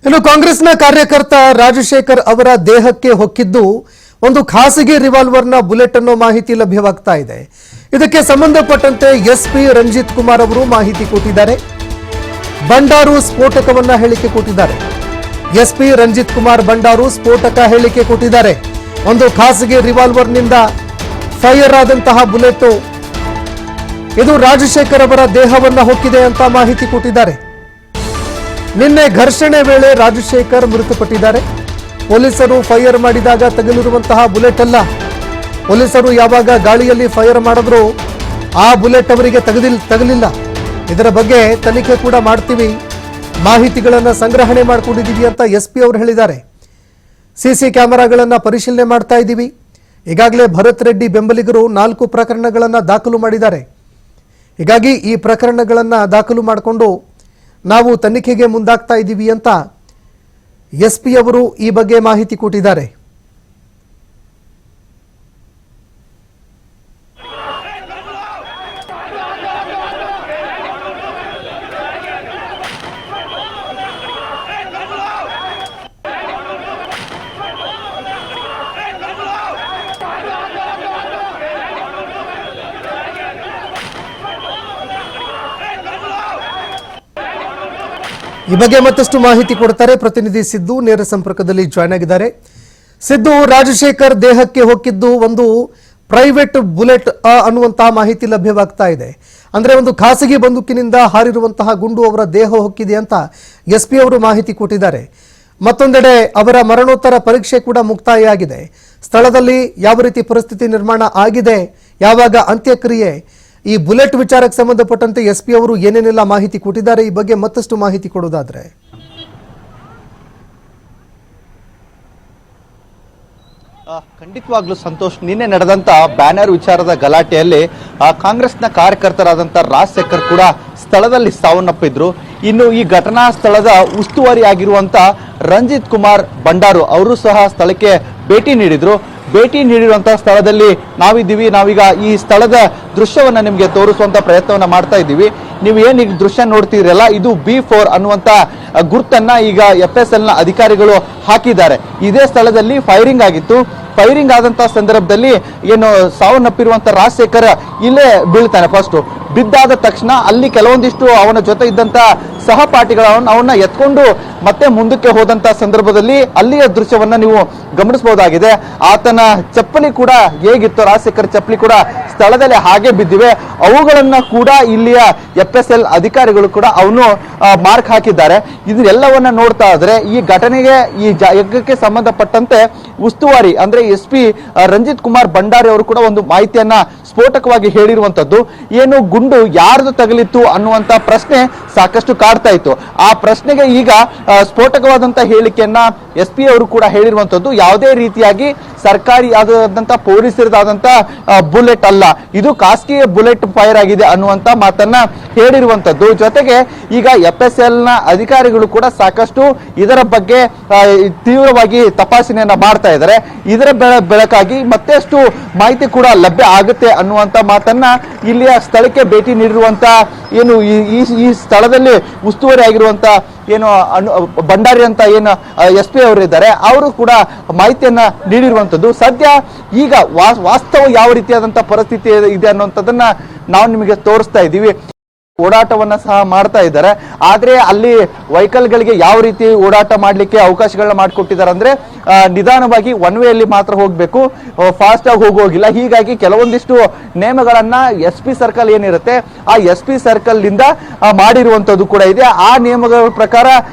ಇನ್ನು ಕಾಂಗ್ರೆಸ್ನ ಕಾರ್ಯಕರ್ತ ರಾಜಶೇಖರ್ ಅವರ ದೇಹಕ್ಕೆ ಹೊಕ್ಕಿದ್ದು ಒಂದು ಖಾಸಗಿ ರಿವಾಲ್ವರ್ನ ಬುಲೆಟ್ ಅನ್ನೋ ಮಾಹಿತಿ ಲಭ್ಯವಾಗ್ತಾ ಇದೆ. ಇದಕ್ಕೆ ಸಂಬಂಧಪಟ್ಟಂತೆ ಎಸ್ಪಿ ರಂಜಿತ್ ಕುಮಾರ್ ಅವರು ಮಾಹಿತಿ ಕೊಟ್ಟಿದ್ದಾರೆ. ಬಂಡಾರು ಸ್ಫೋಟಕವನ್ನ ಹೇಳಿಕೆ ಕೊಟ್ಟಿದ್ದಾರೆ. ಎಸ್ಪಿ ರಂಜಿತ್ ಕುಮಾರ್ ಬಂಡಾರು ಸ್ಫೋಟಕ ಹೇಳಿಕೆ ಕೊಟ್ಟಿದ್ದಾರೆ. ಒಂದು ಖಾಸಗಿ ರಿವಾಲ್ವರ್ನಿಂದ ಫೈರ್ ಆದಂತಹ ಬುಲೆಟ್ ಇದು ರಾಜಶೇಖರ್ ಅವರ ದೇಹವನ್ನ ಹೊಕ್ಕಿದೆ ಅಂತ ಮಾಹಿತಿ ಕೊಟ್ಟಿದ್ದಾರೆ. ನಿನ್ನೆ ಘರ್ಷಣೆ ವೇಳೆ ರಾಜಶೇಖರ್ ಮೃತಪಟ್ಟಿದ್ದಾರೆ. ಪೊಲೀಸರು ಫೈರ್ ಮಾಡಿದಾಗ ತಗುಲಿರುವಂತಹ ಬುಲೆಟ್ ಅಲ್ಲ. ಪೊಲೀಸರು ಯಾವಾಗ ಗಾಳಿಯಲ್ಲಿ ಫೈರ್ ಮಾಡಿದ್ರು ಆ ಬುಲೆಟ್ ಅವರಿಗೆ ತಗಲಿಲ್ಲ. ಇದರ ಬಗ್ಗೆ ತನಿಖೆ ಕೂಡ ಮಾಡ್ತೀವಿ, ಮಾಹಿತಿಗಳನ್ನು ಸಂಗ್ರಹಣೆ ಮಾಡಿಕೊಂಡಿದ್ದೀವಿ ಅಂತ ಎಸ್ಪಿ ಅವರು ಹೇಳಿದ್ದಾರೆ. ಸಿಸಿ ಕ್ಯಾಮೆರಾಗಳನ್ನು ಪರಿಶೀಲನೆ ಮಾಡ್ತಾ ಇದ್ದೀವಿ. ಈಗಾಗಲೇ ಭರತ್ ರೆಡ್ಡಿ ಬೆಂಬಲಿಗರು 4 ಪ್ರಕರಣಗಳನ್ನು ದಾಖಲು ಮಾಡಿದ್ದಾರೆ. ಹೀಗಾಗಿ ಈ ಪ್ರಕರಣಗಳನ್ನು ದಾಖಲು ಮಾಡಿಕೊಂಡು ನಾವು ತನಿಖೆಗೆ ಮುಂದಾಗ್ತಾ ಇದ್ದೀವಿ ಅಂತ ಎಸ್ಪಿ ಅವರು ಈ ಬಗ್ಗೆ ಮಾಹಿತಿ ಕೊಟ್ಟಿದ್ದಾರೆ. ಈ ಬಗ್ಗೆ ಮತ್ತಷ್ಟು ಮಾಹಿತಿ ಕೊಡ್ತಾರೆ ಪ್ರತಿನಿಧಿ ಸಿದ್ದು, ನೇರ ಸಂಪರ್ಕದಲ್ಲಿ ಜಾಯ್ನ್ ಆಗಿದ್ದಾರೆ. ಸಿದ್ದು, ರಾಜಶೇಖರ್ ದೇಹಕ್ಕೆ ಹೊಕ್ಕಿದ್ದು ಒಂದು ಪ್ರೈವೇಟ್ ಬುಲೆಟ್ ಅನ್ನುವಂತಹ ಮಾಹಿತಿ ಲಭ್ಯವಾಗ್ತಾ ಇದೆ. ಅಂದ್ರೆ ಒಂದು ಖಾಸಗಿ ಬಂದೂಕಿನಿಂದ ಹಾರಿರುವಂತಹ ಗುಂಡು ಅವರ ದೇಹ ಹೊಕ್ಕಿದೆ ಅಂತ ಎಸ್ಪಿ ಅವರು ಮಾಹಿತಿ ಕೊಟ್ಟಿದ್ದಾರೆ. ಮತ್ತೊಂದೆಡೆ ಅವರ ಮರಣೋತ್ತರ ಪರೀಕ್ಷೆ ಕೂಡ ಮುಕ್ತಾಯ ಆಗಿದೆ. ಸ್ಥಳದಲ್ಲಿ ಯಾವ ರೀತಿ ಪರಿಸ್ಥಿತಿ ನಿರ್ಮಾಣ ಆಗಿದೆ, ಯಾವಾಗ ಅಂತ್ಯಕ್ರಿಯೆ, ಈ ಬುಲೆಟ್ ವಿಚಾರಕ್ಕೆ ಸಂಬಂಧಪಟ್ಟಂತೆ ಎಸ್ಪಿ ಅವರು ಏನೇನೆಲ್ಲ ಮಾಹಿತಿ ಕೊಟ್ಟಿದ್ದಾರೆ, ಈ ಬಗ್ಗೆ ಮತ್ತಷ್ಟು ಮಾಹಿತಿ ಕೊಡೋದಾದ್ರೆ. ಖಂಡಿತವಾಗ್ಲೂ ಸಂತೋಷ್, ನಿನ್ನೆ ನಡೆದಂತ ಬ್ಯಾನರ್ ವಿಚಾರದ ಗಲಾಟೆಯಲ್ಲಿ ಕಾಂಗ್ರೆಸ್ನ ಕಾರ್ಯಕರ್ತರಾದಂತ ರಾಜಶೇಖರ್ ಕೂಡ ಸ್ಥಳದಲ್ಲಿ ಸಾವನ್ನಪ್ಪಿದ್ರು. ಇನ್ನು ಈ ಘಟನಾ ಸ್ಥಳದ ಉಸ್ತುವಾರಿ ಆಗಿರುವಂತ ರಂಜಿತ್ ಕುಮಾರ್ ಬಂಡಾರು ಅವರು ಸಹ ಸ್ಥಳಕ್ಕೆ ಭೇಟಿ ನೀಡಿದ್ರು. ಭೇಟಿ ನೀಡಿರುವಂತಹ ಸ್ಥಳದಲ್ಲಿ ನಾವೀಗ ಈ ಸ್ಥಳದ ದೃಶ್ಯವನ್ನ ನಿಮಗೆ ತೋರಿಸುವಂತ ಪ್ರಯತ್ನವನ್ನ ಮಾಡ್ತಾ ಇದ್ದೀವಿ. ನೀವು ಏನ್ ಈಗ ದೃಶ್ಯ ನೋಡ್ತಿದ್ರಲ್ಲ, ಇದು B4 ಅನ್ನುವಂತ ಗುರ್ತನ್ನ ಈಗ FSL ನ ಅಧಿಕಾರಿಗಳು ಹಾಕಿದ್ದಾರೆ. ಇದೇ ಸ್ಥಳದಲ್ಲಿ ಫೈರಿಂಗ್ ಆಗಿತ್ತು. ಫೈರಿಂಗ್ ಆದಂತಹ ಸಂದರ್ಭದಲ್ಲಿ ಏನು ಸಾವನ್ನಪ್ಪಿರುವಂತ ರಾಜಶೇಖರ್ ಇಲ್ಲೇ ಬೀಳ್ತಾನೆ. ಫಸ್ಟ್ ಬಿದ್ದಾದ ತಕ್ಷಣ ಅಲ್ಲಿ ಕೆಲವೊಂದಿಷ್ಟು ಅವನ ಜೊತೆ ಇದ್ದಂತ ಸಹಪಾಠಿಗಳನ್ನು ಅವನ್ನ ಎತ್ಕೊಂಡು ಮತ್ತೆ ಮುಂದಕ್ಕೆ ಹೋದಂತ ಸಂದರ್ಭದಲ್ಲಿ ಅಲ್ಲಿಯ ದೃಶ್ಯವನ್ನ ನೀವು ಗಮನಿಸಬಹುದಾಗಿದೆ. ಆತನ ಚಪ್ಪಲಿ ಕೂಡ ಹೇಗಿತ್ತು, ರಾಜಶೇಖರ್ ಚಪ್ಪಲಿ ಕೂಡ ಸ್ಥಳದಲ್ಲಿ ಹಾಗೆ ಬಿದ್ದಿವೆ. ಅವುಗಳನ್ನ ಕೂಡ ಇಲ್ಲಿಯ FSL ಅಧಿಕಾರಿಗಳು ಕೂಡ ಅವನು ಮಾರ್ಕ್ ಹಾಕಿದ್ದಾರೆ. ಇದೆಲ್ಲವನ್ನ ನೋಡ್ತಾ ಇದ್ರೆ ಈ ಘಟನೆಗೆ ಈ ಯಜ್ಞಕ್ಕೆ ಸಂಬಂಧಪಟ್ಟಂತೆ ಉಸ್ತುವಾರಿ ಅಂದ್ರೆ SP ರಂಜಿತ್ ಕುಮಾರ್ ಬಂಡಾರಿ ಅವರು ಕೂಡ ಒಂದು ಮಾಹಿತಿಯನ್ನ ಸ್ಫೋಟಕವಾಗಿ ಹೇಳಿರುವಂತದ್ದು. ಏನು ಗುಂಡು ಯಾರ್ದು ತಗಲಿತ್ತು ಅನ್ನುವಂತ ಪ್ರಶ್ನೆ ಸಾಕಷ್ಟು ಕಾಡ್ತಾ ಇತ್ತು. ಆ ಪ್ರಶ್ನೆಗೆ ಈಗ ಸ್ಫೋಟಕವಾದಂತ ಹೇಳಿಕೆಯನ್ನ SP ಅವರು ಕೂಡ ಹೇಳಿರುವಂತದ್ದು. ಯಾವುದೇ ರೀತಿಯಾಗಿ ಸರ್ಕಾರಿ ಆದಂತ ಪೊಲೀಸರದಾದಂತ ಬುಲೆಟ್ ಅಲ್ಲ, ಇದು ಖಾಸಗಿ ಬುಲೆಟ್ ಫೈರ್ ಆಗಿದೆ ಅನ್ನುವಂತ ಮಾತನ್ನ ಹೇಳಿರುವಂತದ್ದು. ಜೊತೆಗೆ ಈಗ FSL ನ ಅಧಿಕಾರಿಗಳು ಕೂಡ ಸಾಕಷ್ಟು ಇದರ ಬಗ್ಗೆ ತೀವ್ರವಾಗಿ ತಪಾಸಣೆಯನ್ನ ಮಾಡ್ತಾ ಇದ್ದಾರೆ. ಇದರ ಬೆಳಕಾಗಿ ಮತ್ತಷ್ಟು ಮಾಹಿತಿ ಕೂಡ ಲಭ್ಯ ಆಗುತ್ತೆ ಅನ್ನುವಂತ ಮಾತನ್ನ ಇಲ್ಲಿಯ ಸ್ಥಳಕ್ಕೆ ಭೇಟಿ ನೀಡಿರುವಂತ ಏನು ಈ ಸ್ಥಳದಲ್ಲಿ ಉಸ್ತುವಾರಿ ಆಗಿರುವಂತ ಏನು ಭಂಡಾರಿ ಅಂತ ಏನು SP ಅವರು ಇದ್ದಾರೆ, ಅವರು ಕೂಡ ಮಾಹಿತಿಯನ್ನ ನೀಡಿರುವಂತದ್ದು. ಸದ್ಯ ಈಗ ವಾಸ್ತವ ಯಾವ ರೀತಿಯಾದಂತಹ ಪರಿಸ್ಥಿತಿ ಇದೆ ಅನ್ನುವಂಥದ್ದನ್ನ ನಾವು ನಿಮಗೆ ತೋರಿಸ್ತಾ ಇದ್ದೀವಿ. ಓಡಾಟವನ್ನ ಸಹ ಮಾಡ್ತಾ ಇದ್ದಾರೆ. ಆದ್ರೆ ಅಲ್ಲಿ ವೆಹಿಕಲ್ ಗಳಿಗೆ ಯಾವ ರೀತಿ ಓಡಾಟ ಮಾಡ್ಲಿಕ್ಕೆ ಅವಕಾಶಗಳನ್ನ ಮಾಡಿಕೊಟ್ಟಿದ್ದಾರೆ ಅಂದ್ರೆ ನಿಧಾನವಾಗಿ ಒನ್ ವೇಯಲ್ಲಿ ಮಾತ್ರ ಹೋಗ್ಬೇಕು, ಫಾಸ್ಟ್ ಆಗಿ ಹೋಗೋಗಿಲ್ಲ. ಹೀಗಾಗಿ ಕೆಲವೊಂದಿಷ್ಟು ನೇಮಗಳನ್ನ SP ಸರ್ಕಲ್ ಏನಿರುತ್ತೆ ಆ SP ಸರ್ಕಲ್ ನಿಂದ ಮಾಡಿರುವಂತದ್ದು ಕೂಡ ಇದೆ. ಆ ನಿಯಮಗಳ ಪ್ರಕಾರ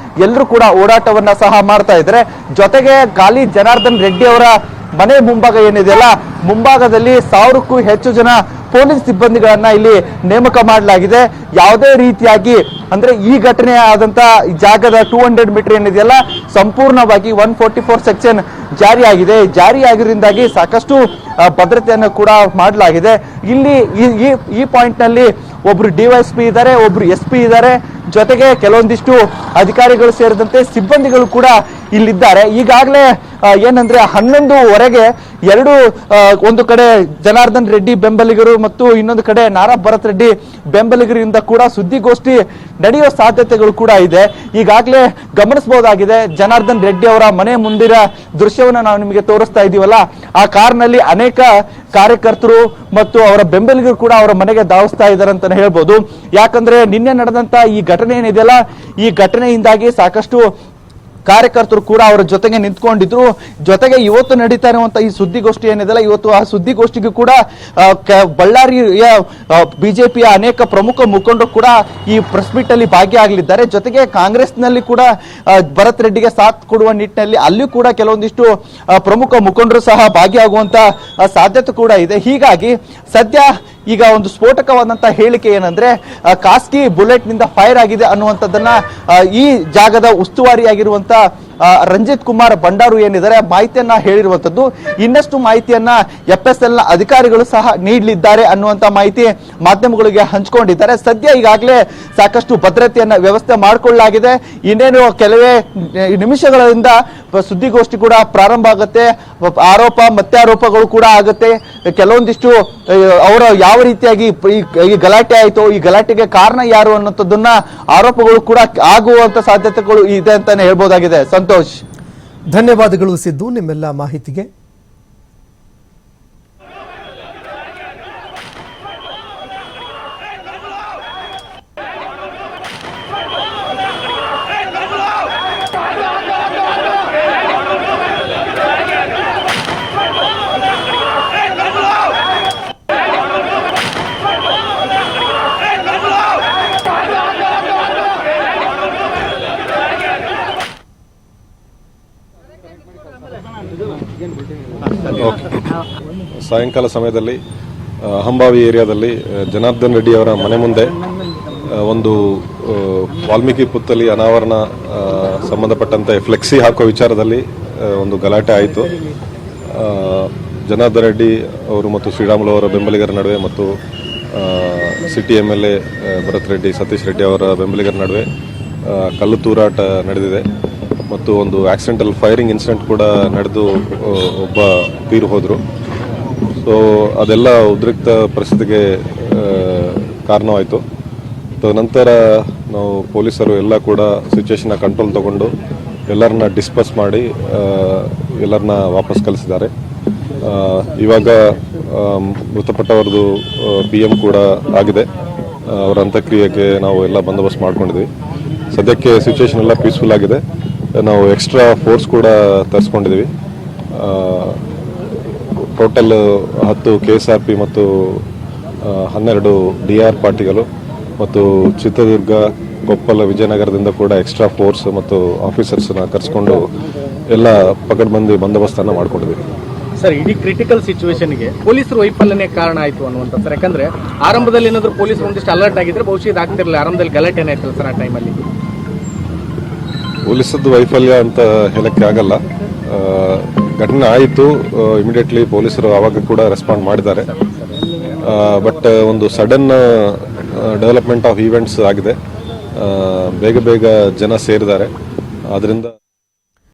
ಎಲ್ಲರೂ ಕೂಡ ಓಡಾಟವನ್ನ ಸಹ ಮಾಡ್ತಾ ಇದ್ದಾರೆ. ಜೊತೆಗೆ ಗಾಲಿ ಜನಾರ್ದನ್ ರೆಡ್ಡಿ ಅವರ ಮನೆ ಮುಂಭಾಗ ಏನಿದೆಯಲ್ಲ, ಮುಂಭಾಗದಲ್ಲಿ 1000ಕ್ಕೂ ಹೆಚ್ಚು ಜನ ಪೊಲೀಸ್ ಸಿಬ್ಬಂದಿಗಳನ್ನ ಇಲ್ಲಿ ನೇಮಕ ಮಾಡಲಾಗಿದೆ. ಯಾವುದೇ ರೀತಿಯಾಗಿ ಅಂದ್ರೆ ಈ ಘಟನೆ ಆದಂತ ಜಾಗದ 200 ಮೀಟರ್ ಏನಿದೆಯಲ್ಲ, ಸಂಪೂರ್ಣವಾಗಿ 144 ಸೆಕ್ಷನ್ ಜಾರಿಯಾಗಿರೋದ್ರಿಂದಾಗಿ ಸಾಕಷ್ಟು ಭದ್ರತೆಯನ್ನು ಕೂಡ ಮಾಡಲಾಗಿದೆ. ಇಲ್ಲಿ ಈ ಪಾಯಿಂಟ್ ನಲ್ಲಿ ಒಬ್ರು DYSP ಇದ್ದಾರೆ, ಒಬ್ರು SP ಇದ್ದಾರೆ, ಜೊತೆಗೆ ಕೆಲವೊಂದಿಷ್ಟು ಅಧಿಕಾರಿಗಳು ಸೇರಿದಂತೆ ಸಿಬ್ಬಂದಿಗಳು ಕೂಡ ಇಲ್ಲಿದ್ದಾರೆ. ಈಗಾಗಲೇ ಏನಂದ್ರೆ 11:15 ಒಂದು ಕಡೆ ಜನಾರ್ದನ್ ರೆಡ್ಡಿ ಬೆಂಬಲಿಗರು ಮತ್ತು ಇನ್ನೊಂದು ಕಡೆ ನಾರಾ ಭರತ್ ರೆಡ್ಡಿ ಬೆಂಬಲಿಗರಿಂದ ಕೂಡ ಸುದ್ದಿಗೋಷ್ಠಿ ನಡೆಯುವ ಸಾಧ್ಯತೆಗಳು ಕೂಡ ಇದೆ. ಈಗಾಗಲೇ ಗಮನಿಸಬಹುದಾಗಿದೆ, ಜನಾರ್ದನ್ ರೆಡ್ಡಿ ಅವರ ಮನೆ ಮುಂದಿನ ದೃಶ್ಯವನ್ನು ನಾವು ನಿಮಗೆ ತೋರಿಸ್ತಾ ಇದೀವಲ್ಲ, ಆ ಕಾರ್ನಲ್ಲಿ ಅನೇಕ ಕಾರ್ಯಕರ್ತರು ಮತ್ತು ಅವರ ಬೆಂಬಲಿಗರು ಕೂಡ ಅವರ ಮನೆಗೆ ಧಾವಿಸ್ತಾ ಇದ್ದಾರೆ ಅಂತಾನೆ ಹೇಳ್ಬೋದು. ಯಾಕಂದ್ರೆ ನಿನ್ನೆ ನಡೆದಂತ ಈ ಘಟನೆ ಏನಿದೆಯಲ್ಲ, ಈ ಘಟನೆಯಿಂದಾಗಿ ಸಾಕಷ್ಟು ಕಾರ್ಯಕರ್ತರು ಕೂಡ ಅವರ ಜೊತೆಗೆ ನಿಂತ್ಕೊಂಡಿದ್ರು. ಜೊತೆಗೆ ಇವತ್ತು ನಡೀತಾ ಇರುವಂತಹ ಈ ಸುದ್ದಿಗೋಷ್ಠಿ ಏನಿದೆಯಲ್ಲ, ಇವತ್ತು ಆ ಸುದ್ದಿಗೋಷ್ಠಿಗೂ ಕೂಡ ಬಳ್ಳಾರಿಯ ಬಿಜೆಪಿಯ ಅನೇಕ ಪ್ರಮುಖ ಮುಖಂಡರು ಕೂಡ ಈ ಪ್ರೆಸ್ ಮೀಟ್ ಅಲ್ಲಿ ಭಾಗಿಯಾಗಲಿದ್ದಾರೆ. ಜೊತೆಗೆ ಕಾಂಗ್ರೆಸ್ನಲ್ಲಿ ಕೂಡ ಭರತ್ ರೆಡ್ಡಿಗೆ ಸಾಥ್ ಕೊಡುವ ನಿಟ್ಟಿನಲ್ಲಿ ಅಲ್ಲಿ ಕೂಡ ಕೆಲವೊಂದಿಷ್ಟು ಪ್ರಮುಖ ಮುಖಂಡರು ಸಹ ಭಾಗಿಯಾಗುವಂತ ಸಾಧ್ಯತೆ ಕೂಡ ಇದೆ. ಹೀಗಾಗಿ ಸದ್ಯ ಈಗ ಒಂದು ಸ್ಫೋಟಕವಾದಂತಹ ಹೇಳಿಕೆ ಏನಂದ್ರೆ, ಖಾಸಗಿ ಬುಲೆಟ್ ನಿಂದ ಫೈರ್ ಆಗಿದೆ ಅನ್ನುವಂಥದ್ದನ್ನ ಈ ಜಾಗದ ಉಸ್ತುವಾರಿಯಾಗಿರುವಂತ ರಂಜಿತ್ ಕುಮಾರ್ ಭಂಡಾರು ಏನಿದ್ದಾರೆ ಮಾಹಿತಿಯನ್ನ ಹೇಳಿರುವಂತದ್ದು. ಇನ್ನಷ್ಟು ಮಾಹಿತಿಯನ್ನ FSL ನ ಅಧಿಕಾರಿಗಳು ಸಹ ನೀಡಲಿದ್ದಾರೆ ಅನ್ನುವಂತ ಮಾಹಿತಿ ಮಾಧ್ಯಮಗಳಿಗೆ ಹಂಚಿಕೊಂಡಿದ್ದಾರೆ. ಸದ್ಯ ಈಗಾಗಲೇ ಸಾಕಷ್ಟು ಭದ್ರತೆಯನ್ನ ವ್ಯವಸ್ಥೆ ಮಾಡಿಕೊಳ್ಳಲಾಗಿದೆ. ಇನ್ನೇನು ಕೆಲವೇ ನಿಮಿಷಗಳಿಂದ ಸುದ್ದಿಗೋಷ್ಠಿ ಕೂಡ ಪ್ರಾರಂಭ ಆಗುತ್ತೆ. ಪ್ರತ್ಯಾರೋಪಗಳು ಕೂಡ ಆಗುತ್ತೆ. ಕೆಲವೊಂದಿಷ್ಟು ಅವರ ಯಾವ ರೀತಿಯಾಗಿ ಈ ಗಲಾಟೆ ಆಯಿತು, ಈ ಗಲಾಟೆಗೆ ಕಾರಣ ಯಾರು ಅನ್ನೋಂಥದ್ದನ್ನ ಆರೋಪಗಳು ಕೂಡ ಆಗುವಂತ ಸಾಧ್ಯತೆಗಳು ಇದೆ ಅಂತಾನೆ ಹೇಳ್ಬೋದಾಗಿದೆ. ಸಂತೋಷ್, ಧನ್ಯವಾದಗಳು ಸಿದ್ದು ನಿಮ್ಮೆಲ್ಲ ಮಾಹಿತಿಗೆ. ಸಾಯಂಕಾಲ ಸಮಯದಲ್ಲಿ ಅಹಂಭಾವಿ ಏರಿಯಾದಲ್ಲಿ ಜನಾರ್ದನ್ ರೆಡ್ಡಿ ಅವರ ಮನೆ ಮುಂದೆ ಒಂದು ವಾಲ್ಮೀಕಿ ಪುತ್ತಳಿ ಅನಾವರಣ ಸಂಬಂಧಪಟ್ಟಂತೆ ಫ್ಲೆಕ್ಸಿ ಹಾಕುವ ವಿಚಾರದಲ್ಲಿ ಒಂದು ಗಲಾಟೆ ಆಯಿತು. ಜನಾರ್ದನ್ ರೆಡ್ಡಿ ಅವರು ಮತ್ತು ಶ್ರೀರಾಮುಲು ಅವರ ಬೆಂಬಲಿಗರ ನಡುವೆ ಮತ್ತು ಸಿಟಿ MLA ಭರತ್ ರೆಡ್ಡಿ, ಸತೀಶ್ ರೆಡ್ಡಿ ಅವರ ಬೆಂಬಲಿಗರ ನಡುವೆ ಕಲ್ಲು ತೂರಾಟ ನಡೆದಿದೆ ಮತ್ತು ಒಂದು ಆಕ್ಸಿಡೆಂಟಲ್ ಫೈರಿಂಗ್ ಇನ್ಸಿಡೆಂಟ್ ಕೂಡ ನಡೆದು ಒಬ್ಬ ತೀರು ಹೋದರು. ಸೊ ಅದೆಲ್ಲ ಉದ್ರಿಕ್ತ ಪರಿಸ್ಥಿತಿಗೆ ಕಾರಣವಾಯಿತು. ನಂತರ ನಾವು ಪೊಲೀಸರು ಎಲ್ಲ ಕೂಡ ಸಿಚುವೇಶನ್ನ ಕಂಟ್ರೋಲ್ ತಗೊಂಡು ಎಲ್ಲರನ್ನ ಡಿಸ್ಪರ್ಸ್ ಮಾಡಿ ಎಲ್ಲರನ್ನ ವಾಪಸ್ ಕಳಿಸಿದ್ದಾರೆ. ಇವಾಗ ಮೃತಪಟ್ಟವರದು PM ಕೂಡ ಆಗಿದೆ. ಅವರ ಅಂತ್ಯಕ್ರಿಯೆಗೆ ನಾವು ಎಲ್ಲ ಬಂದೋಬಸ್ತ್ ಮಾಡ್ಕೊಂಡಿದ್ವಿ. ಸದ್ಯಕ್ಕೆ ಸಿಚುವೇಶನ್ ಎಲ್ಲ ಪೀಸ್ಫುಲ್ ಆಗಿದೆ. ನಾವು ಎಕ್ಸ್ಟ್ರಾ ಫೋರ್ಸ್ ಕೂಡ ತರಿಸ್ಕೊಂಡಿದ್ದೀವಿ. ಟೋಟಲ್ 10 KSRP ಮತ್ತು 12 DR ಪಾರ್ಟಿಗಳು ಮತ್ತು ಚಿತ್ರದುರ್ಗ, ಕೊಪ್ಪಳ, ವಿಜಯನಗರದಿಂದ ಕೂಡ ಎಕ್ಸ್ಟ್ರಾ ಫೋರ್ಸ್ ಮತ್ತು ಆಫೀಸರ್ಸ್ನ ಕರೆಸ್ಕೊಂಡು ಎಲ್ಲ ಪಕಡ್ಬಂದಿ ಬಂದೋಬಸ್ತನ್ನು ಮಾಡ್ಕೊಂಡಿದ್ದೀವಿ. ಸರ್, ಇಡೀ ಕ್ರಿಟಿಕಲ್ ಸಿಚುವೇಶನ್ಗೆ ಪೊಲೀಸರು ವೈಫಲ್ಯನೇ ಕಾರಣ ಆಯಿತು ಅನ್ನುವಂಥ ಸರ್. ಯಾಕಂದ್ರೆ ಆರಂಭದಲ್ಲಿ ಏನಾದರೂ ಪೊಲೀಸರು ಒಂದಿಷ್ಟು ಅಲರ್ಟ್ ಆಗಿದ್ರೆ ಬಹುಶಃ ಇದಾಗ್ತಿರಲಿಲ್ಲ. ಆರಂಭದಲ್ಲಿ ಗಲಾಟೆ ಏನಾಯ್ತಲ್ಲ ಸರ್ ಆ ಟೈಮಲ್ಲಿ? ಪೊಲೀಸದ್ದು ವೈಫಲ್ಯ ಅಂತ ಹೇಳಕ್ಕೆ ಆಗಲ್ಲ. ಘಟನೆ ಆಯಿತು, ಇಮಿಡಿಯೇಟ್ಲಿ ಪೊಲೀಸರು ಆವಾಗ ಕೂಡ ರೆಸ್ಪಾಂಡ್ ಮಾಡಿದ್ದಾರೆ. ಬಟ್ ಒಂದು ಸಡನ್ ಡೆವಲಪ್ಮೆಂಟ್ ಆಫ್ ಈವೆಂಟ್ಸ್ ಆಗಿದೆ. ಬೇಗ ಜನ ಸೇರಿದ್ದಾರೆ. ಅದರಿಂದ